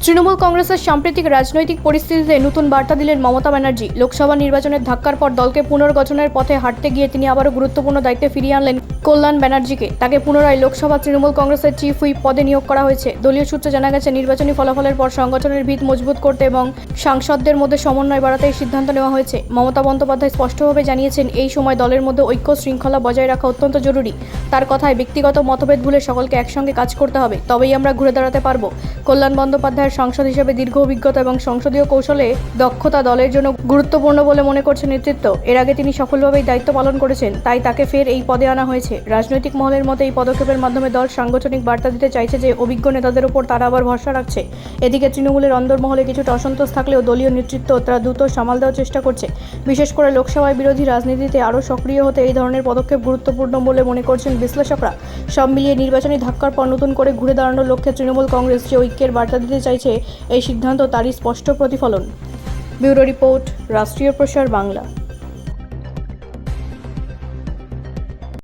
তৃণমূল কংগ্রেসের সাম্প্রতিক রাজনৈতিক পরিস্থিতিতে নতুন বার্তা দিলেন মমতা ব্যানার্জি। লোকসভা নির্বাচনের ধাক্কার পর দলকে পুনর্গঠনের পথে হাঁটতে গিয়ে তিনি আবারও গুরুত্বপূর্ণ দায়িত্বে ফিরিয়ে আনলেন কল্যাণ ব্যানার্জিকে। তাকে পুনরায় লোকসভা তৃণমূল কংগ্রেসের চিফ হুইপ পদে নিয়োগ করা হয়েছে। দলীয় সূত্রে জানা গেছে, নির্বাচনী ফলাফলের পর সংগঠনের ভিত মজবুত করতে এবং সাংসদদের মধ্যে সমন্বয় বাড়াতে এই সিদ্ধান্ত নেওয়া হয়েছে। মমতা বন্দ্যোপাধ্যায় স্পষ্টভাবে জানিয়েছেন, এই সময় দলের মধ্যে ঐক্য শৃঙ্খলা বজায় রাখা অত্যন্ত জরুরি। তার কথায়, ব্যক্তিগত মতভেদ ভুলে সকলকে একসঙ্গে কাজ করতে হবে, তবেই আমরা ঘুরে দাঁড়াতে পারব। কল্যাণ বন্দ্যোপাধ্যায়ের সাংসদ হিসেবে দীর্ঘ অভিজ্ঞতা এবং সংসদীয় কৌশলে দক্ষতা দলের জন্য গুরুত্বপূর্ণ বলে মনে করছে নেতৃত্ব। এর আগে তিনি সফলভাবেই দায়িত্ব পালন করেছেন, তাই তাকে ফের এই পদে আনা হয়েছে। রাজনৈতিক মহলের মতে এই পদক্ষেপের মাধ্যমে দল সাংগঠনিক বার্তা দিতে চাইছে যে অভিজ্ঞ নেতাদের উপর তারা আবার ভরসা রাখছে। এদিকে তৃণমূলের অন্দরমহলে কিছুটা অসন্তোষ থাকলেও দলীয় নেতৃত্ব তারা দ্রুত সামাল দেওয়ার চেষ্টা করছে। বিশেষ করে লোকসভায় বিরোধী রাজনীতিতে আরও সক্রিয় হতে এই ধরনের পদক্ষেপ গুরুত্বপূর্ণ বলে মনে করছেন বিশ্লেষকরা। সব মিলিয়ে নির্বাচনী ধাক্কার পর নতুন করে ঘুরে দাঁড়ানোর লক্ষ্যে তৃণমূল কংগ্রেস যে ঐক্যের বার্তা দিতে চাইছে, এই সিদ্ধান্ত তারই স্পষ্ট প্রতিফলন। ব্যুরো রিপোর্ট, রাষ্ট্রীয় প্রসার বাংলা।